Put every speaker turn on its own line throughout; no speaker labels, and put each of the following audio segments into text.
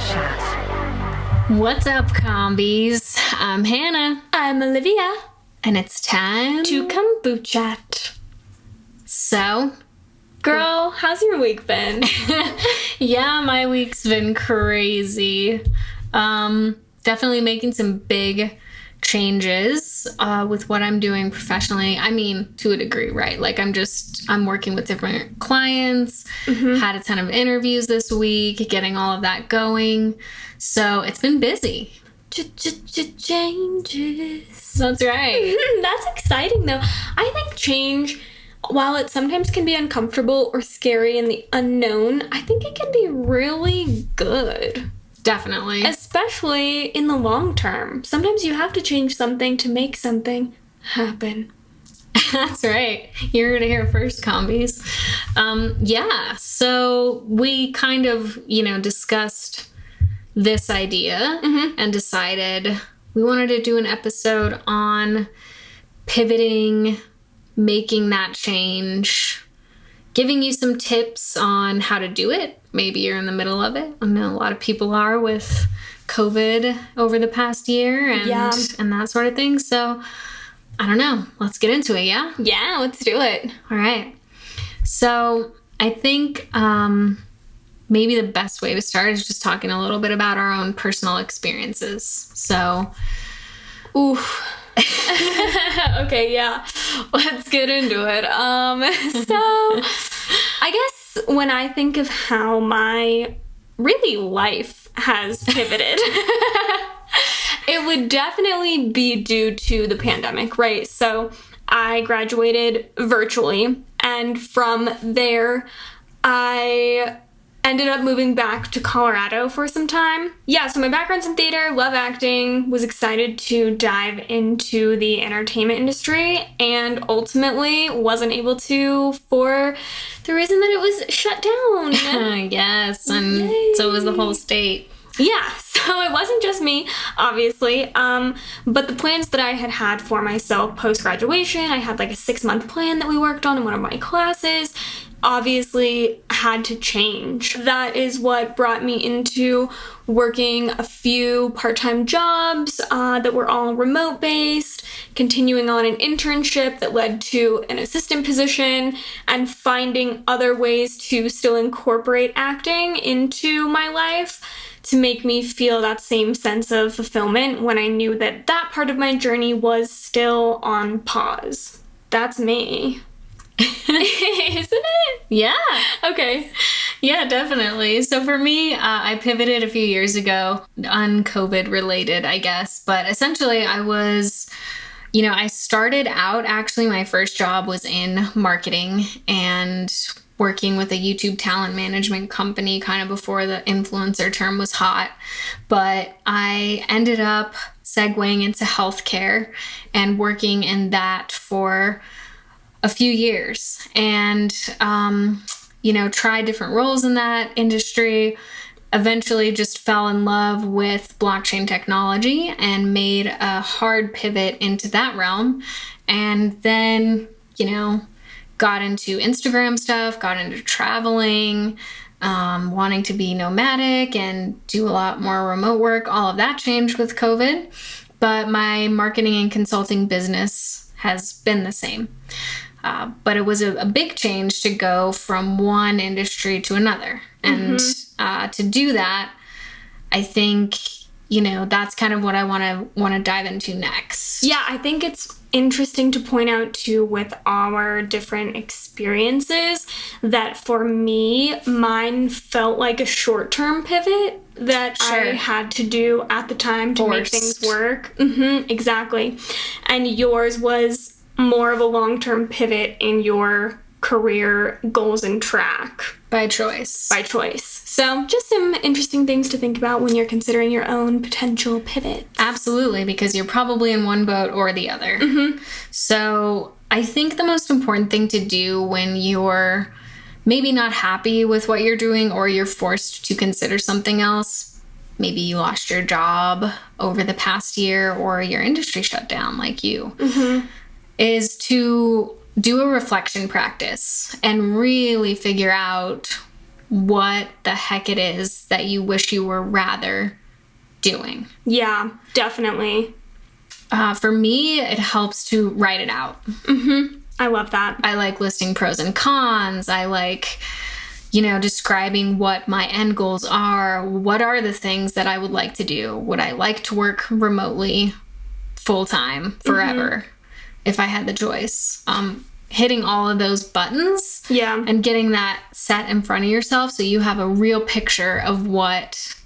Kombuchat.
What's up, combies? I'm Hannah.
I'm Olivia.
And it's time
To Kombuchat.
So,
Girl, how's your week been?
yeah, my week's been crazy. Definitely making some big changes with what I'm doing professionally. I mean, to a degree, right? Like I'm working with different clients, had a ton of interviews this week, getting all of that going. So it's been busy.
Changes.
That's right.
That's exciting, though. I think change, while it sometimes can be uncomfortable or scary in the unknown, I think it can be really good.
Definitely.
Especially in the long term. Sometimes you have to change something to make something happen.
That's right. You're going to hear first, combies. Yeah, so we kind of, discussed this idea and decided we wanted to do an episode on pivoting, making that change, giving you some tips on how to do it. Maybe you're in the middle of it. I know a lot of people are with COVID over the past year and that sort of thing. So, I don't know. Let's get into it, yeah?
Yeah, let's do it.
All right. So, I think maybe the best way to start is just talking a little bit about our own personal experiences. So,
oof. Okay, yeah. Let's get into it. So, I guess when I think of how my life has pivoted, it would definitely be due to the pandemic, right? So I graduated virtually, and from there, I ended up moving back to Colorado for some time. Yeah, so my background's in theater, love acting, was excited to dive into the entertainment industry, and ultimately wasn't able to for the reason that it was shut down.
Yes, and so was the whole state.
Yeah, so it wasn't just me, obviously, but the plans that I had for myself post-graduation, I had like a 6-month plan that we worked on in one of my classes, obviously had to change. That is what brought me into working a few part-time jobs that were all remote-based, continuing on an internship that led to an assistant position, and finding other ways to still incorporate acting into my life to make me feel that same sense of fulfillment when I knew that that part of my journey was still on pause. That's me. Isn't it?
Yeah.
Okay.
Yeah, definitely. So for me, I pivoted a few years ago, un-COVID related, I guess. But essentially, I was, I started out, actually, my first job was in marketing and working with a YouTube talent management company kind of before the influencer term was hot. But I ended up segueing into healthcare and working in that for a few years and, tried different roles in that industry, eventually just fell in love with blockchain technology and made a hard pivot into that realm. And then, got into Instagram stuff, got into traveling, wanting to be nomadic and do a lot more remote work. All of that changed with COVID, but my marketing and consulting business has been the same. But it was a big change to go from one industry to another. And to do that, I think, that's kind of what I want to dive into next.
Yeah, I think it's interesting to point out, too, with our different experiences, that for me, mine felt like a short-term pivot that I had to do at the time to make things work. Exactly. And yours was more of a long-term pivot in your career goals and track.
By choice.
So just some interesting things to think about when you're considering your own potential pivot.
Absolutely, because you're probably in one boat or the other. So I think the most important thing to do when you're maybe not happy with what you're doing or you're forced to consider something else, maybe you lost your job over the past year or your industry shut down like you, is to do a reflection practice and really figure out what the heck it is that you wish you were rather doing.
Yeah, definitely.
For me, it helps to write it out.
I love that.
I like listing pros and cons. I like, describing what my end goals are. What are the things that I would like to do? Would I like to work remotely full time forever if I had the choice? Hitting all of those buttons and getting that set in front of yourself so you have a real picture of what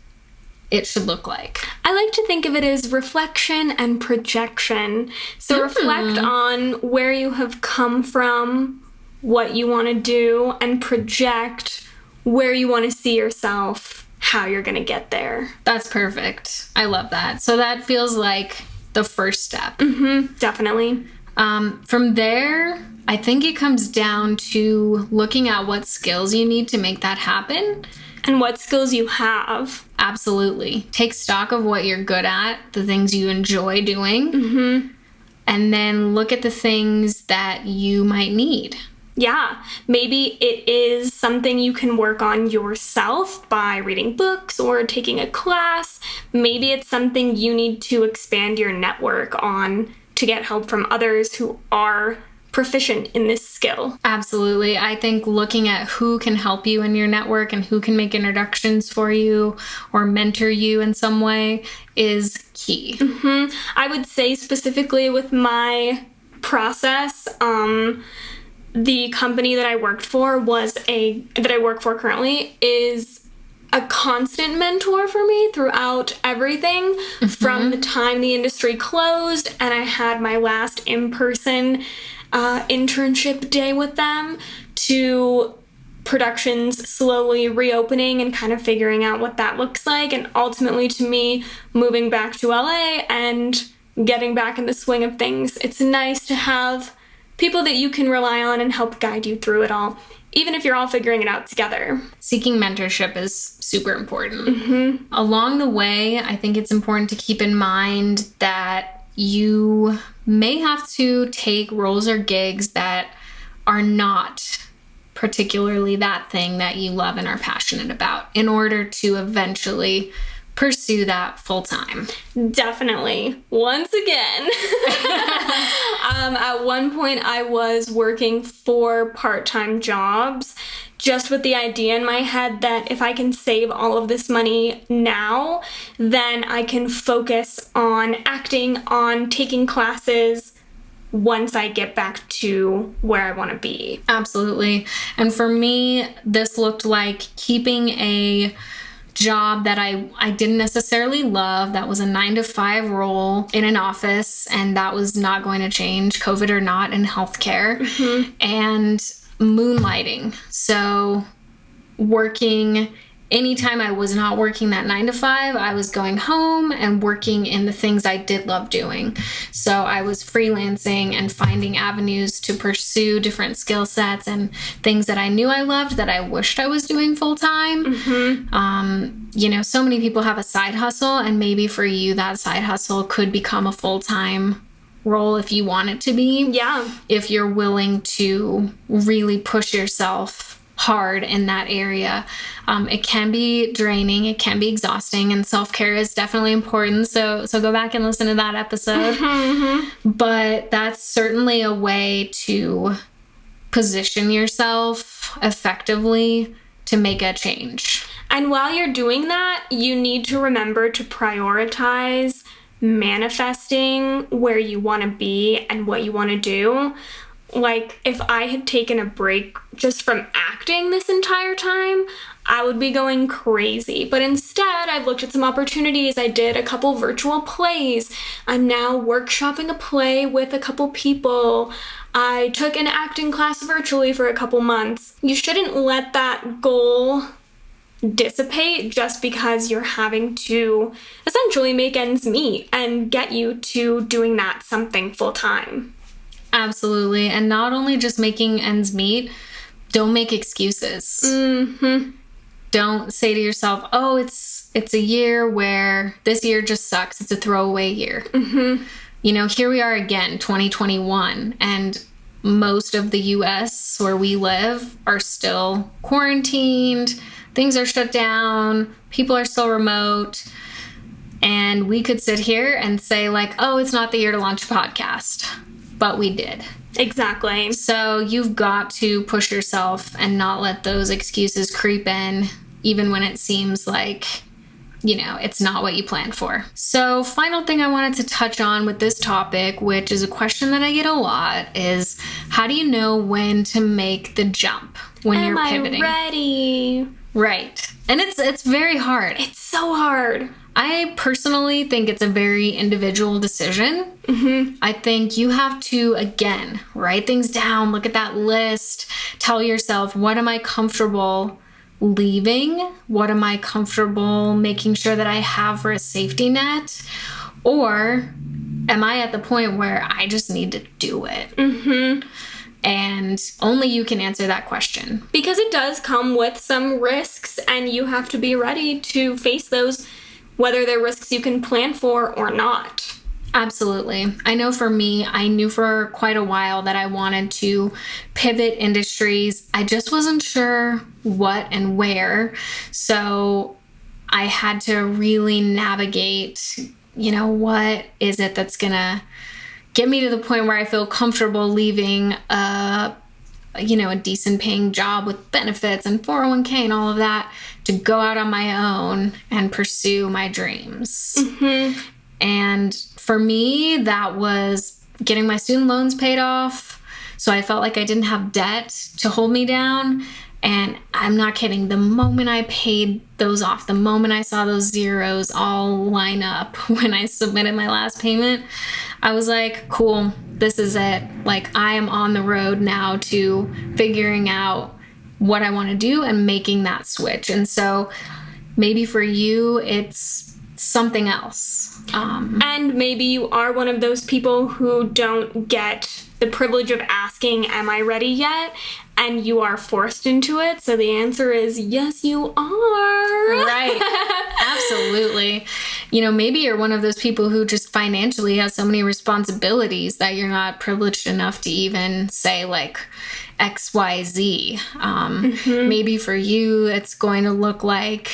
it should look like.
I like to think of it as reflection and projection. So reflect on where you have come from, what you want to do, and project where you want to see yourself, how you're going to get there.
That's perfect. I love that. So that feels like the first step.
Definitely.
From there, I think it comes down to looking at what skills you need to make that happen.
And what skills you have.
Absolutely. Take stock of what you're good at, the things you enjoy doing, and then look at the things that you might need.
Yeah, maybe it is something you can work on yourself by reading books or taking a class. Maybe it's something you need to expand your network on to get help from others who are proficient in this skill.
Absolutely. I think looking at who can help you in your network and who can make introductions for you or mentor you in some way is key.
I would say specifically with my process, the company that I worked for that I work for currently is a constant mentor for me throughout everything from the time the industry closed and I had my last in-person internship day with them to productions slowly reopening and kind of figuring out what that looks like, and ultimately to me moving back to LA and getting back in the swing of things. It's nice to have people that you can rely on and help guide you through it all, even if you're all figuring it out together.
Seeking mentorship is super important. Along the way, I think it's important to keep in mind that you may have to take roles or gigs that are not particularly that thing that you love and are passionate about in order to eventually pursue that full time.
Definitely. Once again, at one point I was working 4 part-time jobs just with the idea in my head that if I can save all of this money now, then I can focus on acting, on taking classes once I get back to where I want to be.
Absolutely. And for me, this looked like keeping a job that I didn't necessarily love. That was a 9-to-5 role in an office, and that was not going to change, COVID or not, in healthcare. And moonlighting. So working anytime I was not working that 9-to-5, I was going home and working in the things I did love doing. So I was freelancing and finding avenues to pursue different skill sets and things that I knew I loved that I wished I was doing full time. So many people have a side hustle, and maybe for you that side hustle could become a full-time role if you want it to be.
Yeah.
If you're willing to really push yourself hard in that area. It can be draining, it can be exhausting, and self-care is definitely important. So go back and listen to that episode. But that's certainly a way to position yourself effectively to make a change.
And while you're doing that, you need to remember to prioritize manifesting where you want to be and what you want to do. Like, if I had taken a break just from acting this entire time, I would be going crazy. But instead, I've looked at some opportunities. I did a couple virtual plays. I'm now workshopping a play with a couple people. I took an acting class virtually for a couple months. You shouldn't let that goal dissipate just because you're having to essentially make ends meet and get you to doing that something full time.
Absolutely. And not only just making ends meet, don't make excuses. Don't say to yourself, oh, it's a year where this year just sucks. It's a throwaway year. Here we are again, 2021, and most of the US where we live are still quarantined. things are shut down, people are still remote, and we could sit here and say like, oh, it's not the year to launch a podcast, but we did.
Exactly.
So you've got to push yourself and not let those excuses creep in, even when it seems like, you know, it's not what you planned for. So final thing I wanted to touch on with this topic, which is a question that I get a lot, is how do you know when to make the jump when you're pivoting?
Am I ready?
Right. And it's very hard.
It's so hard.
I personally think it's a very individual decision.
Mm-hmm.
I think you have to, again, write things down, look at that list, tell yourself, what am I comfortable leaving? What am I comfortable making sure that I have for a safety net? Or am I at the point where I just need to do it?
Mm-hmm.
And only you can answer that question.
Because it does come with some risks, and you have to be ready to face those, whether they're risks you can plan for or not.
Absolutely. I know for me, I knew for quite a while that I wanted to pivot industries. I just wasn't sure what and where. So I had to really navigate, you know, what is it that's going to get me to the point where I feel comfortable leaving a decent paying job with benefits and 401k and all of that to go out on my own and pursue my dreams.
Mm-hmm.
And for me, that was getting my student loans paid off. So I felt like I didn't have debt to hold me down. And I'm not kidding. The moment I paid those off, the moment I saw those zeros all line up when I submitted my last payment, I was like, cool, this is it. Like, I am on the road now to figuring out what I want to do and making that switch. And so maybe for you, it's something else.
And maybe you are one of those people who don't get the privilege of asking, am I ready yet? And you are forced into it. So the answer is yes, you are.
Right. Absolutely. You know, maybe you're one of those people who just financially has so many responsibilities that you're not privileged enough to even say like XYZ. Maybe for you, it's going to look like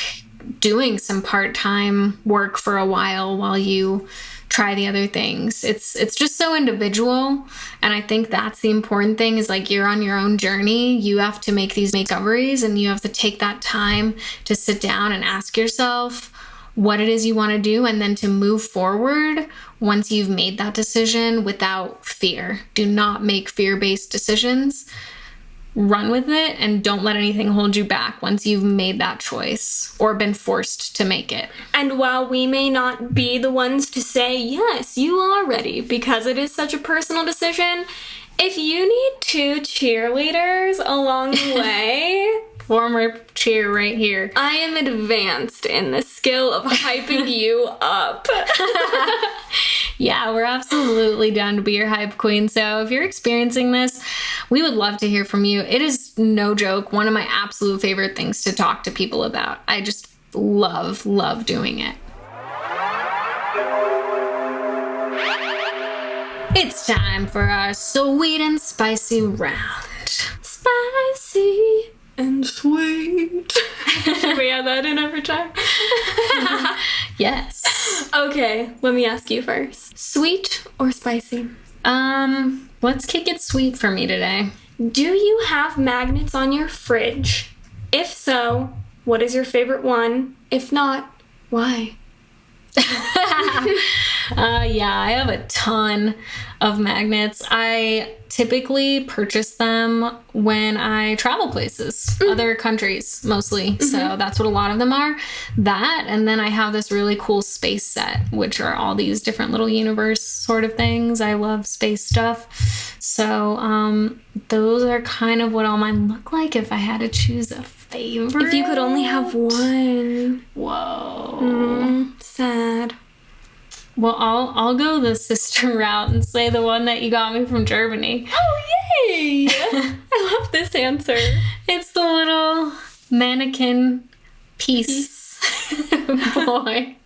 doing some part-time work for a while you try the other things. It's just so individual. And I think that's the important thing is like you're on your own journey. You have to make these discoveries and you have to take that time to sit down and ask yourself what it is you want to do and then to move forward once you've made that decision without fear. Do not make fear-based decisions. Run with it and don't let anything hold you back once you've made that choice or been forced to make it.
And while we may not be the ones to say, yes, you are ready, because it is such a personal decision, if you need 2 cheerleaders along the way,
former cheer right here.
I am advanced in the skill of hyping you up.
Yeah, we're absolutely down to be your hype queen. So if you're experiencing this, we would love to hear from you. It is no joke, one of my absolute favorite things to talk to people about. I just love doing it. It's time for our sweet and spicy round.
Spicy and sweet. Should we add that in every time?
Yes.
Okay, let me ask you first. Sweet or spicy?
Let's kick it sweet for me today.
Do you have magnets on your fridge? If so, what is your favorite one? If not, why?
Yeah, I have a ton of magnets. I typically purchase them when I travel places, other countries mostly. So that's what a lot of them are. That, and then I have this really cool space set, which are all these different little universe sort of things. I love space stuff. So those are kind of what all mine look like if I had to choose a favorite.
If you could only have one.
Whoa.
Sad.
Well, I'll go the sister route and say the one that you got me from Germany.
Oh, yay! I love this answer.
It's the little mannequin piece boy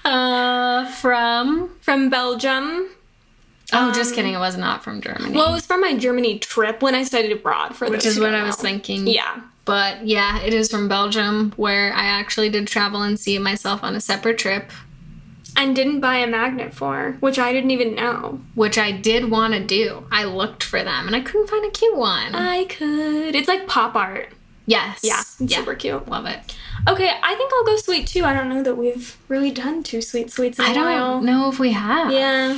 from Belgium.
Oh, just kidding. It was not from Germany.
Well, it was from my Germany trip when I studied abroad for
which is what I was thinking.
Yeah.
but yeah, it is from Belgium, where I actually did travel and see it myself on a separate trip.
And didn't buy a magnet for, which I didn't even know.
Which I did want to do. I looked for them, and I couldn't find a cute one.
I could. It's like pop art.
Yes.
Yeah, it's super cute.
Love it.
Okay, I think I'll go sweet too. I don't know that we've really done 2 sweets in a while.
I don't know if we have.
Yeah.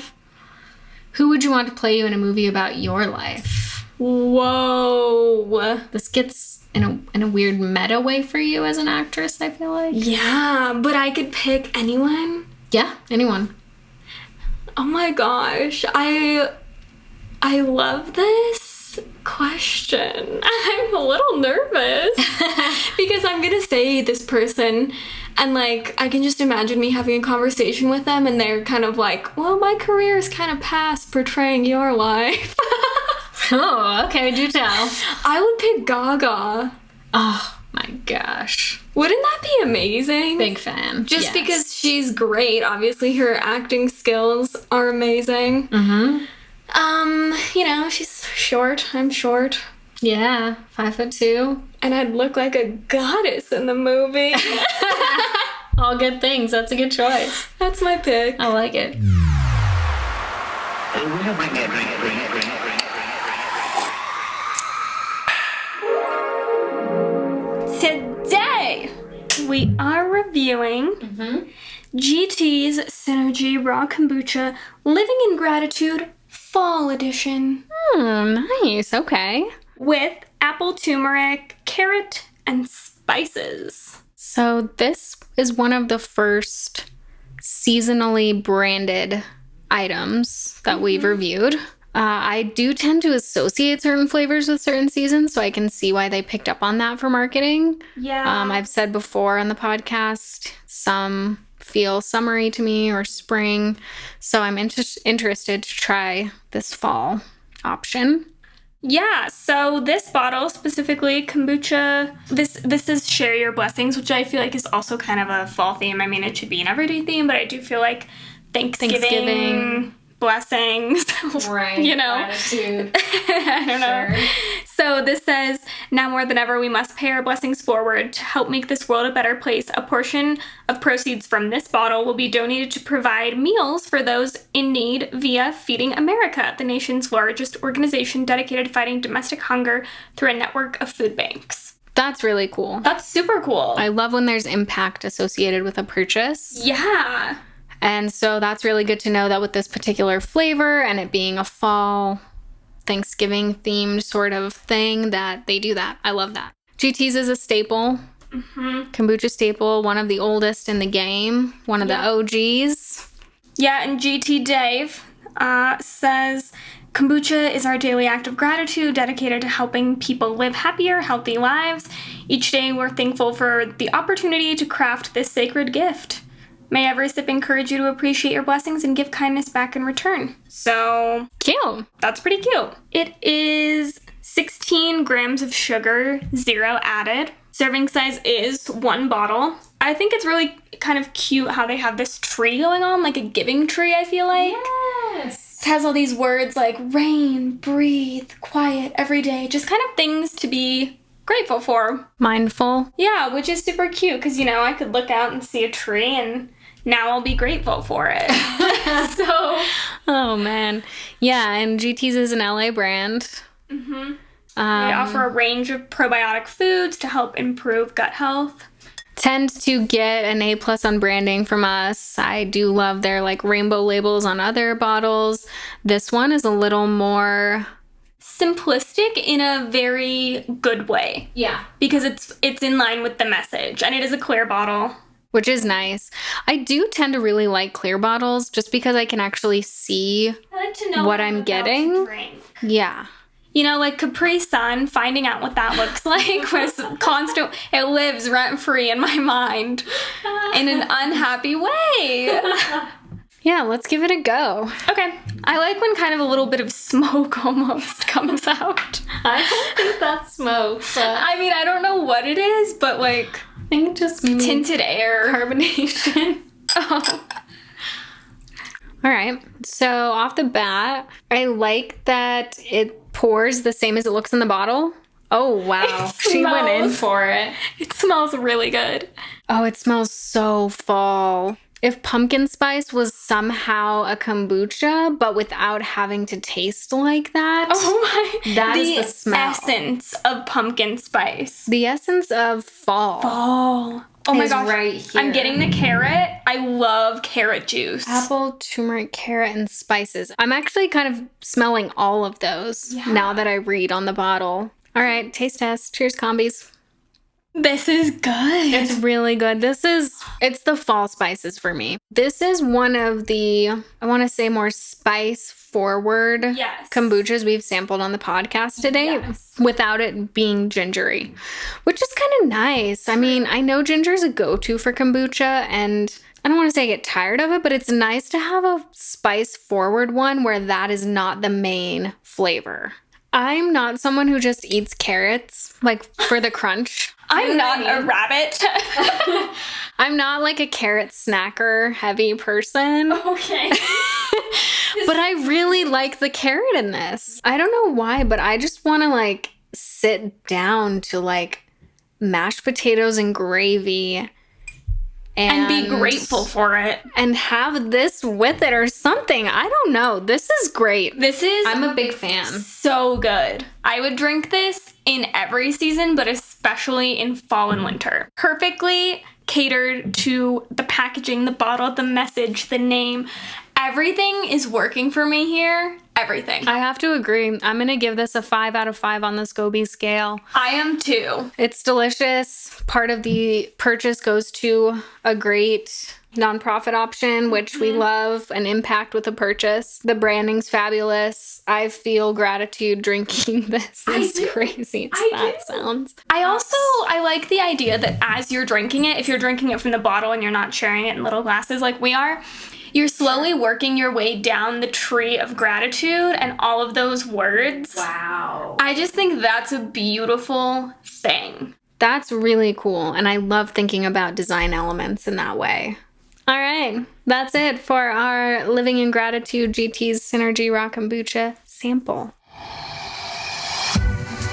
Who would you want to play you in a movie about your life?
Whoa.
This gets in a weird meta way for you as an actress, I feel like.
Yeah, but I could pick anyone.
Yeah, anyone.
Oh my gosh. I love this question. I'm a little nervous because I'm gonna say this person and like I can just imagine me having a conversation with them and they're kind of like, well, my career is kind of past portraying your life.
Oh, okay, do tell.
I would pick Gaga.
Oh my gosh.
Wouldn't that be amazing?
Big fan.
Just because she's great. Obviously her acting skills are amazing.
Mm-hmm.
You know, she's short. I'm short.
Yeah, 5'2".
And I'd look like a goddess in the movie.
All good things. That's a good choice.
That's my pick.
I like it.
Today, we are reviewing GT's Synergy Raw Kombucha Living in Gratitude Fall Edition.
Nice. Okay.
With apple turmeric, carrot, and spices.
So this is one of the first seasonally branded items that we've reviewed. I do tend to associate certain flavors with certain seasons, so I can see why they picked up on that for marketing.
Yeah.
I've said before on the podcast, some feel summery to me or spring, so I'm interested to try this fall option.
Yeah, so this bottle, specifically kombucha, this is Share Your Blessings, which I feel like is also kind of a fall theme. I mean, it should be an everyday theme, but I do feel like Thanksgiving blessings,
right?
You know,
Gratitude.
I don't know. So this says, now more than ever, we must pay our blessings forward to help make this world a better place. A portion of proceeds from this bottle will be donated to provide meals for those in need via Feeding America, the nation's largest organization dedicated to fighting domestic hunger through a network of food banks.
That's really cool.
That's super cool.
I love when there's impact associated with a purchase.
Yeah.
And so that's really good to know that with this particular flavor and it being a fall Thanksgiving themed sort of thing that they do that. I love that. GT's is a staple. Kombucha staple, one of the oldest in the game, one of the OGs.
Yeah, and GT Dave says, kombucha is our daily act of gratitude dedicated to helping people live happier, healthy lives. Each day we're thankful for the opportunity to craft this sacred gift. May every sip encourage you to appreciate your blessings and give kindness back in return. So,
cute.
That's pretty cute. It is 16 grams of sugar, 0 added. Serving size is 1 bottle. I think it's really kind of cute how they have this tree going on, like a giving tree, I feel like.
Yes.
It has all these words like rain, breathe, quiet, every day. Just kind of things to be grateful for.
Mindful.
Yeah, which is super cute because, you know, I could look out and see a tree and now I'll be grateful for it. So.
Oh, man. Yeah, and GT's is an LA brand.
They offer a range of probiotic foods to help improve gut health.
Tend to get an A+ on branding from us. I do love their like rainbow labels on other bottles. This one is a little more
simplistic in a very good way.
Yeah.
Because it's in line with the message, and it is a clear bottle.
Which is nice. I do tend to really like clear bottles just because I can actually see
I like to know
what I'm getting.
To drink.
Yeah.
You know, like Capri Sun, finding out what that looks like was constant. It lives rent-free in my mind in an unhappy way.
Yeah, let's give it a go.
Okay. I like when kind of a little bit of smoke almost comes out.
I don't think that's smoke.
I mean, I don't know what it is, but like...
I think just maybe
tinted air.
Carbonation.
Oh.
All right. So off the bat, I like that it pours the same as it looks in the bottle. Oh, wow. She went in for it.
It smells really good.
Oh, it smells so fall. If pumpkin spice was somehow a kombucha, but without having to taste like that,
Oh my.
that is the smell.
Essence of pumpkin spice.
The essence of fall.
Fall. Oh my
is
gosh.
right here.
I'm getting the carrot. I love carrot juice.
Apple, turmeric, carrot, and spices. I'm actually kind of smelling all of those now that I read on the bottle. All right, taste test. Cheers, combies.
This is good.
It's really good. It's the fall spices for me. This is one of the, I want to say, more spice forward kombuchas we've sampled on the podcast today without it being gingery, which is kind of nice. I mean, I know ginger is a go-to for kombucha, and I don't want to say I get tired of it, but it's nice to have a spice forward one where that is not the main flavor. I'm not someone who just eats carrots, like, for the crunch.
I'm not a rabbit.
I'm not like a carrot snacker heavy person.
Okay.
But I really like the carrot in this. I don't know why, but I just want to like sit down to like mashed potatoes and gravy
and be grateful for it.
And have this with it or something. I don't know. This is great. I'm a big fan.
So good. I would drink this in every season, but especially in fall and winter. Perfectly catered to the packaging, the bottle, the message, the name. Everything is working for me here. Everything.
I have to agree. I'm going to give this a 5 out of 5 on the SCOBY scale.
I am too.
It's delicious. Part of the purchase goes to a great nonprofit option, which we love, an impact with a purchase. The branding's fabulous. I feel gratitude drinking this, as crazy as that sounds.
I like the idea that as you're drinking it, if you're drinking it from the bottle and you're not sharing it in little glasses like we are, you're slowly working your way down the tree of gratitude and all of those words.
Wow.
I just think that's a beautiful thing.
That's really cool. And I love thinking about design elements in that way. All right. That's it for our Living in Gratitude GT's Synergy Raw Kombucha sample.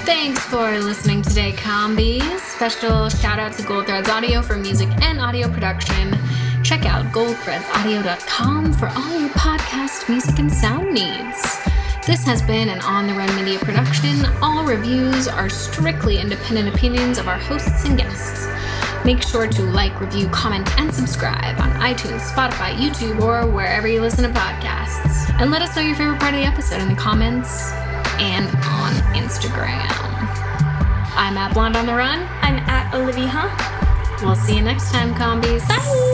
Thanks for listening today, combies. Special shout out to Gold Threads Audio for music and audio production. Check out goldthreadsaudio.com for all your podcast, music, and sound needs. This has been an On the Run media production. All reviews are strictly independent opinions of our hosts and guests. Make sure to like, review, comment, and subscribe on iTunes, Spotify, YouTube, or wherever you listen to podcasts. And let us know your favorite part of the episode in the comments and on Instagram. I'm at Blonde on the Run.
I'm at Olivia.
We'll see you next time, combies.
Bye!